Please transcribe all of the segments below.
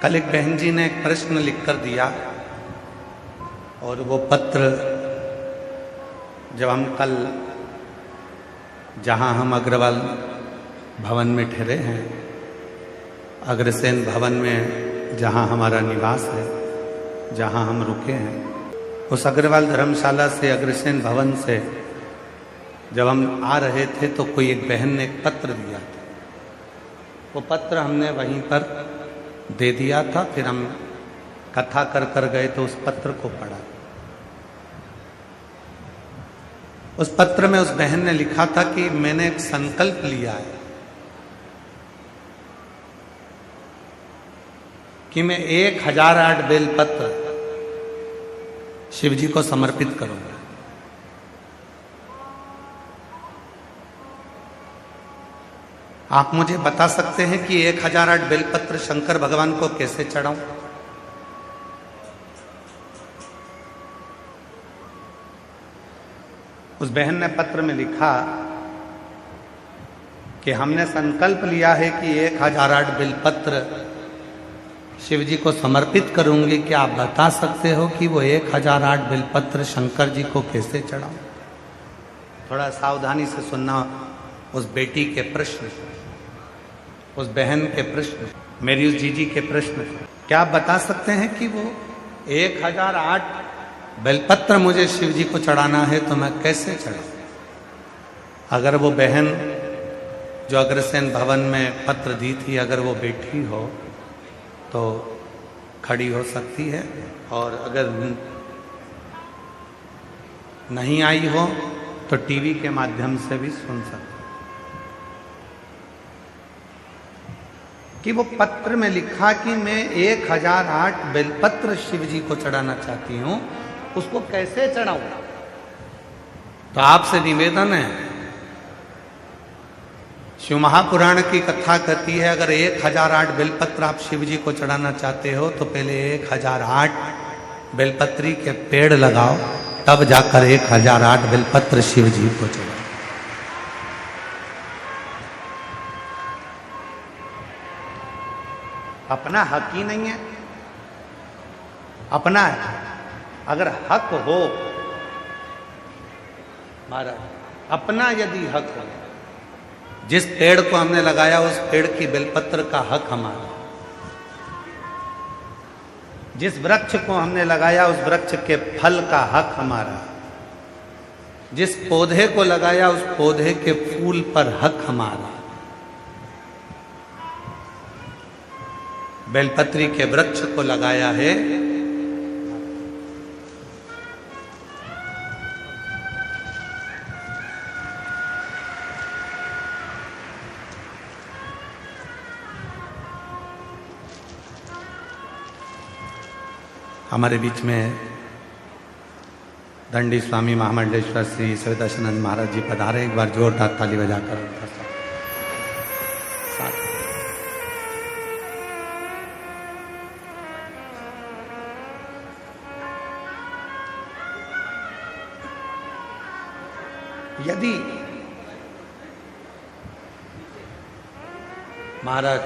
कल एक बहन जी ने एक प्रश्न लिखकर दिया और वो पत्र जब हम कल जहां हम अग्रवाल भवन में ठहरे हैं, अग्रसेन भवन में जहां हमारा निवास है, जहां हम रुके हैं, उस अग्रवाल धर्मशाला से अग्रसेन भवन से जब हम आ रहे थे तो कोई एक बहन ने एक पत्र दिया था। वो पत्र हमने वहीं पर दे दिया था। फिर हम कथा कर गए तो उस पत्र को पढ़ा। उस पत्र में उस बहन ने लिखा था कि मैंने एक संकल्प लिया है कि मैं 1008 बेलपत्र शिव जी को समर्पित करूंगा। आप मुझे बता सकते हैं कि 1008 बेलपत्र शंकर भगवान को कैसे चढ़ाऊं? उस बहन ने पत्र में लिखा कि हमने संकल्प लिया है कि 1008 बेलपत्र शिव जी को समर्पित करूंगी। क्या आप बता सकते हो कि वो 1008 बेलपत्र शंकर जी को कैसे चढ़ाऊं? थोड़ा सावधानी से सुनना उस बेटी के प्रश्न, उस बहन के प्रश्न, मेरी उस जीजी के प्रश्न। क्या आप बता सकते हैं कि वो 1008 बेलपत्र मुझे शिव जी को चढ़ाना है तो मैं कैसे चढ़ाऊं? अगर वो बहन जो अग्रसेन भवन में पत्र दी थी, अगर वो बैठी हो तो खड़ी हो सकती है, और अगर नहीं आई हो तो टीवी के माध्यम से भी सुन सकती है। कि वो पत्र में लिखा कि मैं 1008 बेलपत्र शिव जी को चढ़ाना चाहती हूं, उसको कैसे चढ़ाऊं? तो आपसे निवेदन है, शिव महापुराण की कथा कहती है अगर 1008 बेलपत्र आप शिव जी को चढ़ाना चाहते हो तो पहले 1008 बेलपत्री के पेड़ लगाओ, तब जाकर 1008 बेलपत्र शिव जी को चढ़ाओ। अपना हक ही नहीं है, अपना है। अगर हक हो महाराज, अपना यदि हक हो, जिस पेड़ को हमने लगाया उस पेड़ की बेलपत्र का हक हमारा, जिस वृक्ष को हमने लगाया उस वृक्ष के फल का हक हमारा, जिस पौधे को लगाया उस पौधे के फूल पर हक हमारा। बेलपत्री के वृक्ष को लगाया है, हमारे बीच में दंडी स्वामी महामंडलेश्वर श्री सवितानंद महाराज जी पधारे। एक बार जोरदार ताली बजाकर उनका साथ। यदि महाराज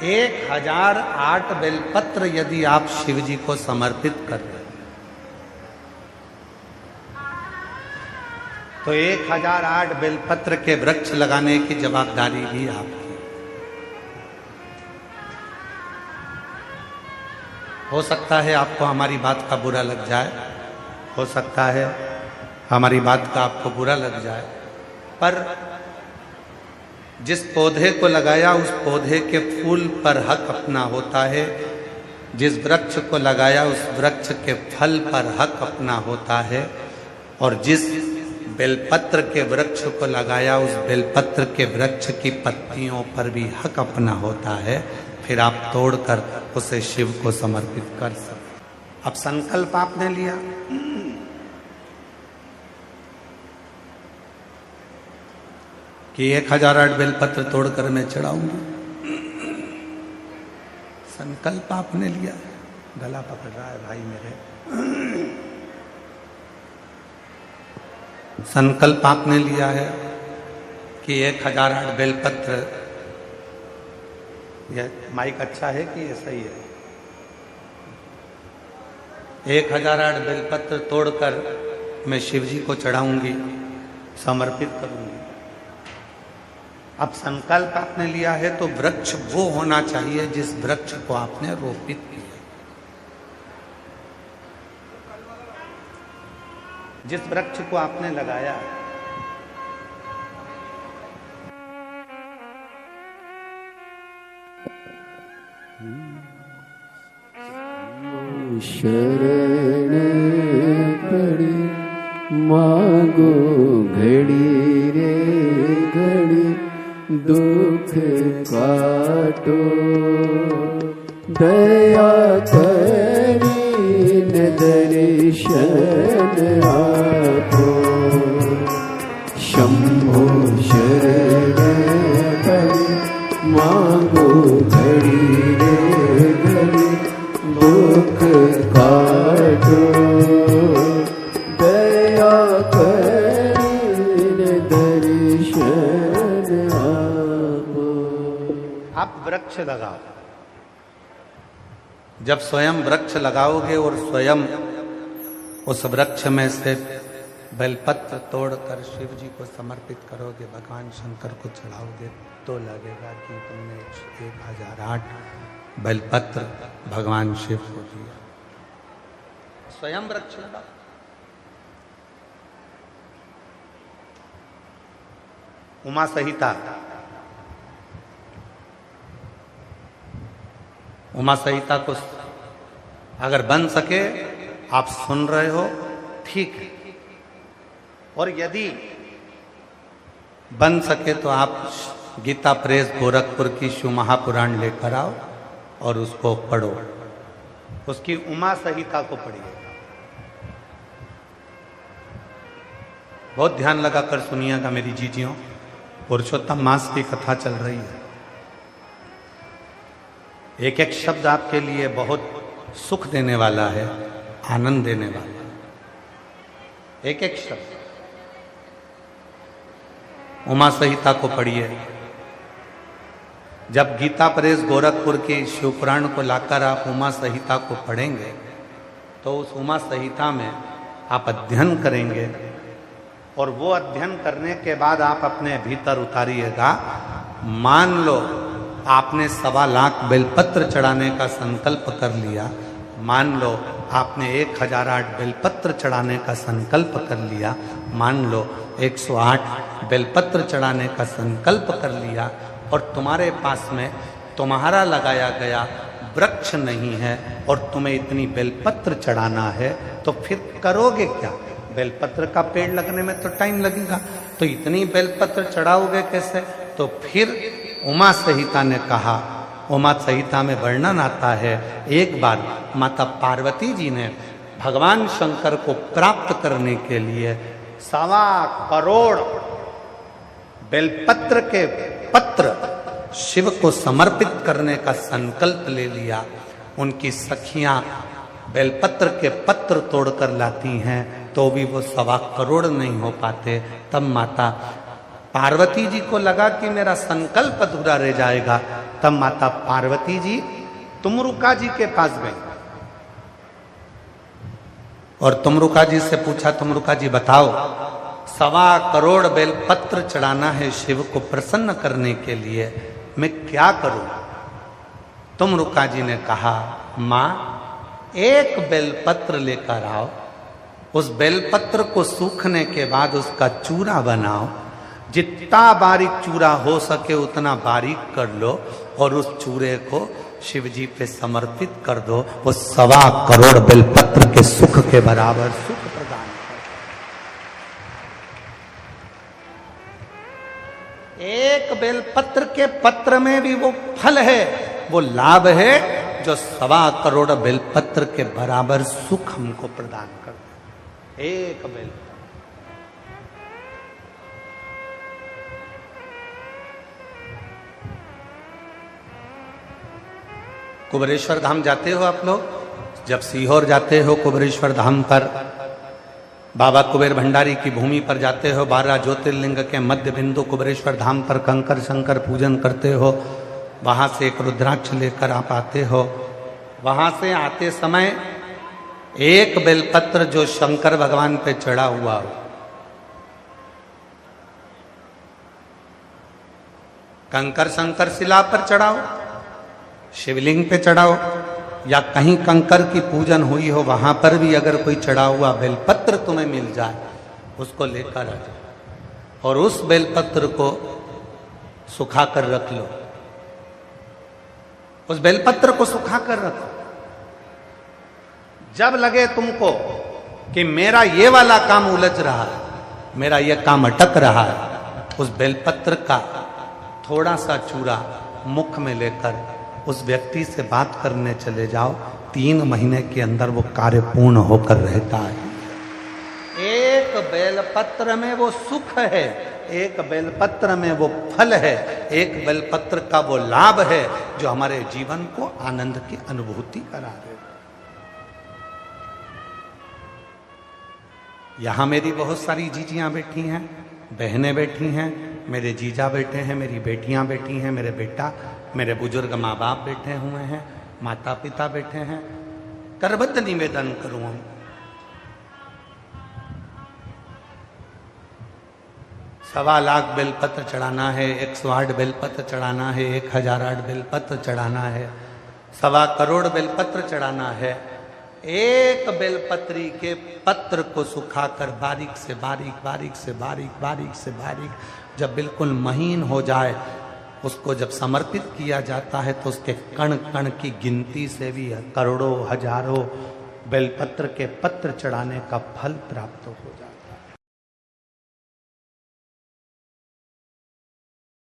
1008 बेलपत्र यदि आप शिव जी को समर्पित कर रहे तो 1008 बेलपत्र के वृक्ष लगाने की जवाबदारी भी आपकी। हो सकता है आपको हमारी बात का बुरा लग जाए, हो सकता है हमारी बात का आपको बुरा लग जाए, पर जिस पौधे को लगाया उस पौधे के फूल पर हक अपना होता है, जिस वृक्ष को लगाया उस वृक्ष के फल पर हक अपना होता है, और जिस बेलपत्र के वृक्ष को लगाया उस बेलपत्र के वृक्ष की पत्तियों पर भी हक अपना होता है। फिर आप तोड़कर उसे शिव को समर्पित कर सकते। अब संकल्प आपने लिया कि 1008 बेलपत्र तोड़कर मैं चढ़ाऊंगी। संकल्प आपने लिया, गला पकड़ रहा है भाई मेरे। संकल्प आपने लिया है कि 1008 बेलपत्र यह माइक अच्छा है कि ये सही है? 1008 बेलपत्र तोड़कर मैं शिव जी को चढ़ाऊंगी, समर्पित करूंगी। अब संकल्प आपने लिया है तो वृक्ष वो होना चाहिए जिस वृक्ष को आपने रोपित किया, जिस वृक्ष को आपने लगाया। शरण पड़ी मांगो घड़ी रे घड़ी, दुख काटो दया करी न दर्शन आपो। शंभो शरण पड़ी मांगो घड़ी रे घड़ी, दुख काटो दया करीन दर्शन आपो। आप वृक्ष लगाओ। जब स्वयं वृक्ष लगाओगे और स्वयं उस वृक्ष में से बेलपत्र तोड़कर शिव जी को समर्पित करोगे, भगवान शंकर को चढ़ाओगे, तो लगेगा कि तुमने 1008 बेलपत्र भगवान शिव को दिया। स्वयं वृक्ष लगा। उमा संहिता, उमा संहिता को अगर बन सके, आप सुन रहे हो ठीक है, और यदि बन सके तो आप गीता प्रेस गोरखपुर की शिव महापुराण लेकर आओ और उसको पढ़ो, उसकी उमा संहिता को पढ़िए। बहुत ध्यान लगाकर सुनिएगा मेरी जीजियों, पुरुषोत्तम मास की कथा चल रही है। एक एक शब्द आपके लिए बहुत सुख देने वाला है, आनंद देने वाला है। एक एक शब्द उमा संहिता को पढ़िए। जब गीता प्रेस गोरखपुर के शिवपुराण को लाकर आप उमा संहिता को पढ़ेंगे तो उस उमा संहिता में आप अध्ययन करेंगे, और वो अध्ययन करने के बाद आप अपने भीतर उतारिएगा। मान लो आपने 1.25 लाख बेलपत्र चढ़ाने का संकल्प कर लिया, मान लो आपने 1008 बेलपत्र चढ़ाने का संकल्प कर लिया, मान लो 108 बेलपत्र चढ़ाने का संकल्प कर लिया, और तुम्हारे पास में तुम्हारा लगाया गया वृक्ष नहीं है और तुम्हें इतनी बेलपत्र चढ़ाना है, तो फिर करोगे क्या? बेलपत्र का पेड़ लगने में तो टाइम लगेगा, तो इतनी बेलपत्र चढ़ाओगे कैसे? तो फिर उमा संहिता ने कहा, उमा संहिता में वर्णन आता है, एक बार माता पार्वती जी ने भगवान शंकर को प्राप्त करने के लिए 1.25 करोड़ बेलपत्र के पत्र शिव को समर्पित करने का संकल्प ले लिया। उनकी सखियां बेलपत्र के पत्र तोड़कर लाती हैं तो भी वो 1.25 करोड़ नहीं हो पाते। तब माता पार्वती जी को लगा कि मेरा संकल्प अधूरा रह जाएगा। तब माता पार्वती जी तुमरुका जी के पास गई और तुमरुका जी से पूछा, तुमरुका जी बताओ 1.25 करोड़ बेलपत्र चढ़ाना है शिव को प्रसन्न करने के लिए, मैं क्या करूं? तुमरुका जी ने कहा, मां एक बेलपत्र लेकर आओ, उस बेलपत्र को सूखने के बाद उसका चूरा बनाओ, जितना बारीक चूरा हो सके उतना बारीक कर लो और उस चूरे को शिव जी पे समर्पित कर दो। वो 1.25 करोड़ बेलपत्र के सुख के बराबर सुख प्रदान कर। एक बेलपत्र के पत्र में भी वो फल है, वो लाभ है जो 1.25 करोड़ बेलपत्र के बराबर सुख हमको प्रदान कर दे। एक बेलपत्र। कुबेरेश्वर धाम जाते हो आप लोग? जब सीहोर जाते हो कुबेरेश्वर धाम पर, बाबा कुबेर भंडारी की भूमि पर जाते हो, 12 ज्योतिर्लिंग के मध्य बिंदु कुबेरेश्वर धाम पर कंकर शंकर पूजन करते हो, वहां से एक रुद्राक्ष लेकर आप आते हो। वहां से आते समय एक बेलपत्र जो शंकर भगवान पे चढ़ा हुआ हो, कंकर शंकर शिला पर चढ़ाओ, शिवलिंग पे चढ़ाओ, या कहीं कंकर की पूजन हुई हो वहां पर भी अगर कोई चढ़ा हुआ बेलपत्र तुम्हें मिल जाए, उसको लेकर आ जाओ और उस बेलपत्र को सुखा कर रख लो। उस बेलपत्र को सुखा कर रखो। जब लगे तुमको कि मेरा ये वाला काम उलझ रहा है, मेरा ये काम अटक रहा है, उस बेलपत्र का थोड़ा सा चूरा मुख में लेकर उस व्यक्ति से बात करने चले जाओ। 3 महीने के अंदर वो कार्य पूर्ण होकर रहता है। एक बेलपत्र में वो सुख है, एक बेलपत्र में वो फल है, एक बेलपत्र का वो लाभ है जो हमारे जीवन को आनंद की अनुभूति करा दे। यहां मेरी बहुत सारी जीजियां बैठी हैं, बहनें बैठी हैं, मेरे जीजा बैठे हैं, मेरी बेटियां बैठी हैं, मेरे बेटा, मेरे बुजुर्ग माँ बाप बैठे हुए हैं, माता पिता बैठे हैं। करबद्ध निवेदन करूं हम, 1.25 लाख बेलपत्र चढ़ाना है, 108 बेलपत्र चढ़ाना है, 1008 बेलपत्र चढ़ाना है, 1.25 करोड़ बेलपत्र चढ़ाना है। एक बेलपत्री के पत्र को सुखाकर बारीक से बारीक, बारीक से बारीक, बारीक से बारीक जब बिल्कुल महीन हो जाए, उसको जब समर्पित किया जाता है तो उसके कण कण की गिनती से भी करोड़ों हजारों बेलपत्र के पत्र चढ़ाने का फल प्राप्त हो जाए।